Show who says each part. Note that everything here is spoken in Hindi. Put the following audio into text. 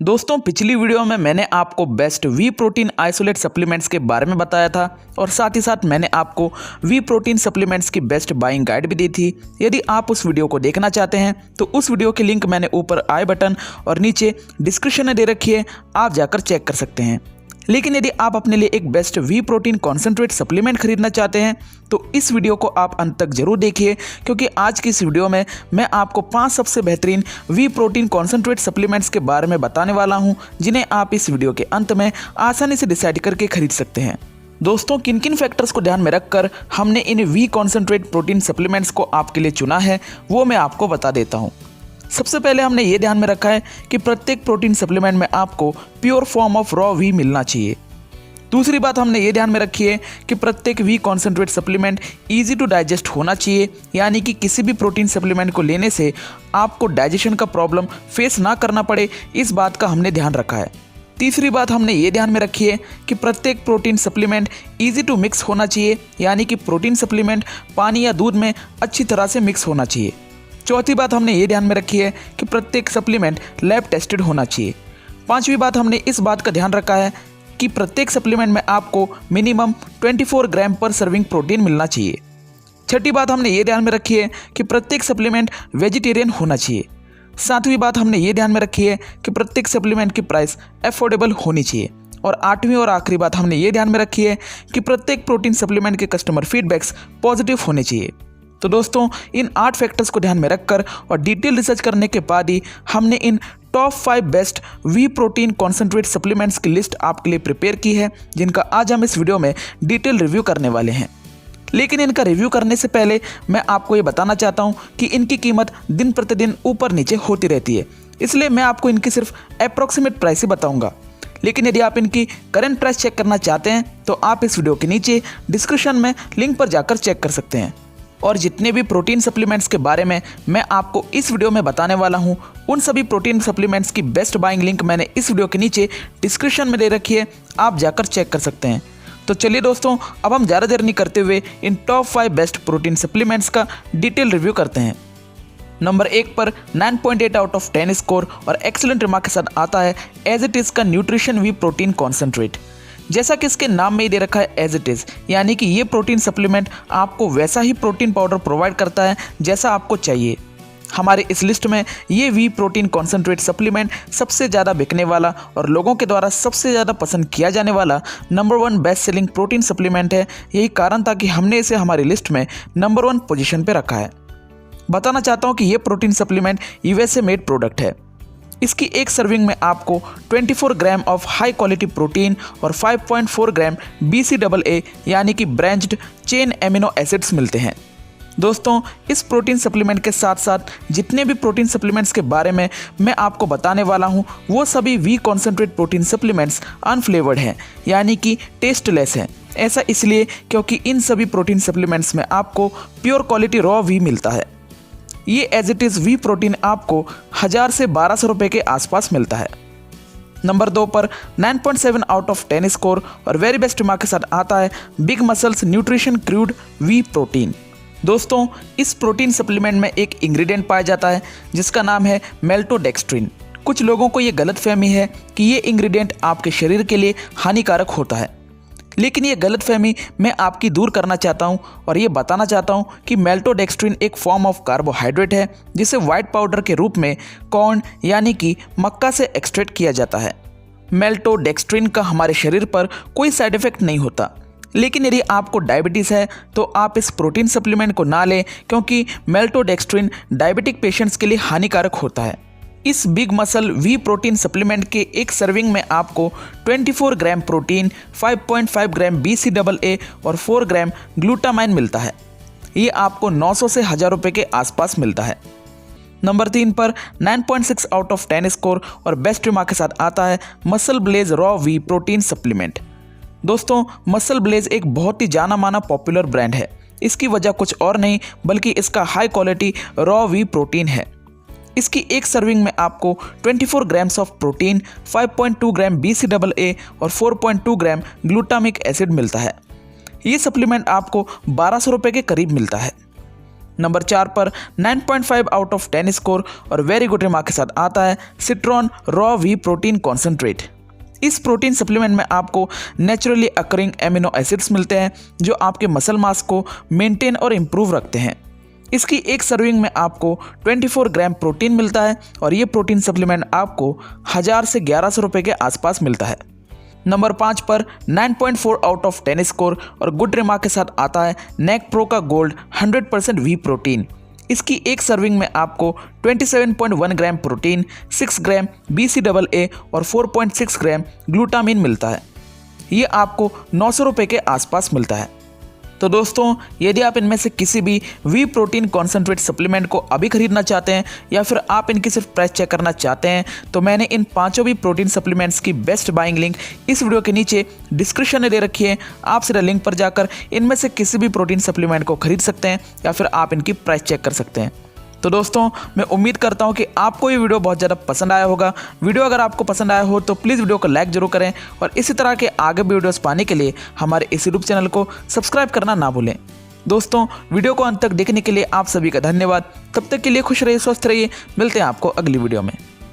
Speaker 1: दोस्तों पिछली वीडियो में मैंने आपको best whey protein isolate supplements के बारे में बताया था और साथ ही साथ मैंने आपको वी प्रोटीन सप्लीमेंट्स की बेस्ट बाइंग गाइड भी दी थी। यदि आप उस वीडियो को देखना चाहते हैं तो उस वीडियो की लिंक मैंने ऊपर आई बटन और नीचे डिस्क्रिप्शन में दे रखी है, आप जाकर चेक कर सकते हैं। लेकिन यदि आप अपने लिए एक best whey protein concentrate supplement खरीदना चाहते हैं तो इस वीडियो को आप अंत तक जरूर देखिए, क्योंकि आज की इस वीडियो में मैं आपको 5 सबसे बेहतरीन वी प्रोटीन कॉन्सेंट्रेट सप्लीमेंट्स के बारे में बताने वाला हूं, जिन्हें आप इस वीडियो के अंत में आसानी से डिसाइड करके खरीद सकते हैं। दोस्तों किन किन फैक्टर्स को ध्यान में रखकर हमने इन वी कॉन्सेंट्रेट प्रोटीन सप्लीमेंट्स को आपके लिए चुना है वो मैं आपको बता देता हूँ। सबसे पहले हमने ये ध्यान में रखा है कि प्रत्येक प्रोटीन सप्लीमेंट में आपको pure form of raw whey मिलना चाहिए। दूसरी बात हमने ये ध्यान में रखी है कि प्रत्येक whey concentrate supplement easy to digest होना चाहिए, यानी कि किसी भी प्रोटीन सप्लीमेंट को लेने से आपको डाइजेशन का प्रॉब्लम फेस ना करना पड़े, इस बात का हमने ध्यान रखा है। तीसरी बात हमने ये ध्यान में रखी है कि प्रत्येक protein supplement easy to mix होना चाहिए, यानी कि प्रोटीन सप्लीमेंट पानी या दूध में अच्छी तरह से मिक्स होना चाहिए। चौथी बात हमने ये ध्यान में रखी है कि प्रत्येक सप्लीमेंट लैब टेस्टेड होना चाहिए। पांचवी बात हमने इस बात का ध्यान रखा है कि प्रत्येक सप्लीमेंट में आपको मिनिमम 24 ग्राम पर सर्विंग प्रोटीन मिलना चाहिए। छठी बात हमने ये ध्यान में रखी है कि प्रत्येक सप्लीमेंट वेजिटेरियन होना चाहिए। सातवीं बात हमने ये ध्यान में रखी है कि प्रत्येक सप्लीमेंट की प्राइस अफोर्डेबल होनी चाहिए। और आठवीं और आखिरी बात हमने ये ध्यान में रखी है कि प्रत्येक प्रोटीन सप्लीमेंट के कस्टमर फीडबैक्स पॉजिटिव होने चाहिए। तो दोस्तों इन 8 फैक्टर्स को ध्यान में रखकर और डिटेल रिसर्च करने के बाद ही हमने इन top 5 best whey protein concentrate supplements की लिस्ट आपके लिए प्रिपेयर की है, जिनका आज हम इस वीडियो में डिटेल रिव्यू करने वाले हैं। लेकिन इनका रिव्यू करने से पहले मैं आपको ये बताना चाहता हूँ कि इनकी कीमत दिन प्रतिदिन ऊपर नीचे होती रहती है, इसलिए मैं आपको इनकी सिर्फ अप्रॉक्सीमेट प्राइस ही बताऊँगा। लेकिन यदि आप इनकी करंट प्राइस चेक करना चाहते हैं तो आप इस वीडियो के नीचे डिस्क्रिप्शन में लिंक पर जाकर चेक कर सकते हैं। और जितने भी प्रोटीन सप्लीमेंट्स के बारे में मैं आपको इस वीडियो में बताने वाला हूं, उन सभी प्रोटीन सप्लीमेंट्स की बेस्ट बाइंग लिंक मैंने इस वीडियो के नीचे डिस्क्रिप्शन में दे रखी है, आप जाकर चेक कर सकते हैं। तो चलिए दोस्तों, अब हम ज़्यादा देर नहीं करते हुए इन टॉप 5 बेस्ट प्रोटीन सप्लीमेंट्स का डिटेल रिव्यू करते हैं। नंबर 1 पर 9.8 आउट ऑफ 10 स्कोर और एक्सीलेंट रिमार्क के साथ आता है एज इट इज़ का न्यूट्रिशन वी प्रोटीन कॉन्सेंट्रेट। जैसा कि इसके नाम में ही दे रखा है एज इट इज़, यानी कि ये प्रोटीन सप्लीमेंट आपको वैसा ही प्रोटीन पाउडर प्रोवाइड करता है जैसा आपको चाहिए। हमारे इस लिस्ट में ये वी प्रोटीन कॉन्सेंट्रेट सप्लीमेंट सबसे ज़्यादा बिकने वाला और लोगों के द्वारा सबसे ज़्यादा पसंद किया जाने वाला number 1 best selling protein supplement है। यही कारण था कि हमने इसे हमारी लिस्ट में नंबर 1 पोजीशन पर रखा है। बताना चाहता हूँ कि ये protein supplement USA made product है। इसकी एक सर्विंग में आपको 24 gram of high quality protein और 5.4 ग्राम BCAA यानी कि ब्रांच्ड चेन एमिनो एसिड्स मिलते हैं। दोस्तों इस प्रोटीन सप्लीमेंट के साथ साथ जितने भी प्रोटीन सप्लीमेंट्स के बारे में मैं आपको बताने वाला हूं, वो सभी whey concentrate protein supplements unflavoured हैं, यानी कि टेस्टलेस हैं। ऐसा इसलिए क्योंकि इन सभी प्रोटीन सप्लीमेंट्स में आपको प्योर क्वालिटी रॉ वी मिलता है। ये as it is whey protein आपको 1000 से 1200 रुपये के आसपास मिलता है। नंबर 2 पर 9.7 आउट ऑफ 10 स्कोर और वेरी बेस्ट मार्क के साथ आता है big muscles nutrition crude whey protein. दोस्तों इस प्रोटीन सप्लीमेंट में एक इंग्रेडिएंट पाया जाता है जिसका नाम है मेल्टोडेक्स्ट्रिन। कुछ लोगों को ये गलतफहमी है कि ये इंग्रेडिएंट आपके शरीर के लिए हानिकारक होता है, लेकिन ये गलतफहमी मैं आपकी दूर करना चाहता हूँ और ये बताना चाहता हूँ कि मेल्टोडेक्स्ट्रिन एक फॉर्म ऑफ कार्बोहाइड्रेट है जिसे वाइट पाउडर के रूप में कॉर्न यानी कि मक्का से एक्सट्रैक्ट किया जाता है। मेल्टोडेक्स्ट्रिन का हमारे शरीर पर कोई साइड इफेक्ट नहीं होता, लेकिन यदि आपको डायबिटीज़ है तो आप इस प्रोटीन सप्लीमेंट को ना लें, क्योंकि मेल्टोडेक्स्ट्रिन डायबिटिक पेशेंट्स के लिए हानिकारक होता है। इस big muscle whey protein supplement के एक सर्विंग में आपको 24 ग्राम प्रोटीन, 5.5 ग्राम BCAA और 4 ग्राम ग्लूटामाइन मिलता है। ये आपको 900 से 1000 रुपये के आसपास मिलता है। नंबर 3 पर 9.6 आउट ऑफ 10 स्कोर और बेस्ट रिमार्क के साथ आता है muscle blaze raw whey protein supplement. दोस्तों मसल ब्लेज एक बहुत ही जाना माना पॉपुलर ब्रांड है। इसकी वजह कुछ और नहीं बल्कि इसका high quality raw whey protein है। इसकी एक सर्विंग में आपको 24 grams of protein, 5.2 gram BCAA और 4.2 ग्राम ग्लूटामिक एसिड मिलता है। ये सप्लीमेंट आपको 1200 रुपये के करीब मिलता है। नंबर 4 पर 9.5 आउट ऑफ 10 स्कोर और वेरी गुड रिमार्क के साथ आता है Scitron raw whey protein concentrate. इस प्रोटीन सप्लीमेंट में आपको नेचुरली अकरिंग एमिनो एसिड्स मिलते हैं जो आपके मसल मास को मेंटेन और इम्प्रूव रखते हैं। इसकी एक सर्विंग में आपको 24 ग्राम प्रोटीन मिलता है और ये प्रोटीन सप्लीमेंट आपको 1000 से 1100 रुपये के आसपास मिलता है। नंबर 5 पर 9.4 आउट ऑफ 10 स्कोर और गुड रिमार्क के साथ आता है नेक प्रो का गोल्ड 100% वी प्रोटीन। इसकी एक सर्विंग में आपको 27.1 ग्राम प्रोटीन, 6 ग्राम BCAA और 4.6 ग्राम ग्लूटामिन मिलता है। ये आपको 900 रुपये के आसपास मिलता है। तो दोस्तों, यदि आप इनमें से किसी भी वी प्रोटीन कॉन्सेंट्रेट सप्लीमेंट को अभी खरीदना चाहते हैं या फिर आप इनकी सिर्फ प्राइस चेक करना चाहते हैं तो मैंने इन पांचों भी प्रोटीन सप्लीमेंट्स की बेस्ट बाइंग लिंक इस वीडियो के नीचे डिस्क्रिप्शन में दे रखी है। आप सीधा लिंक पर जाकर इनमें से किसी भी प्रोटीन सप्लीमेंट को खरीद सकते हैं या फिर आप इनकी प्राइस चेक कर सकते हैं। तो दोस्तों, मैं उम्मीद करता हूं कि आपको ये वीडियो बहुत ज़्यादा पसंद आया होगा। वीडियो अगर आपको पसंद आया हो तो प्लीज़ वीडियो को लाइक जरूर करें और इसी तरह के आगे भी वीडियोस पाने के लिए हमारे इस यूट्यूब चैनल को सब्सक्राइब करना ना भूलें। दोस्तों, वीडियो को अंत तक देखने के लिए आप सभी का धन्यवाद। तब तक के लिए खुश रहिए, स्वस्थ रहिए। मिलते हैं आपको अगली वीडियो में।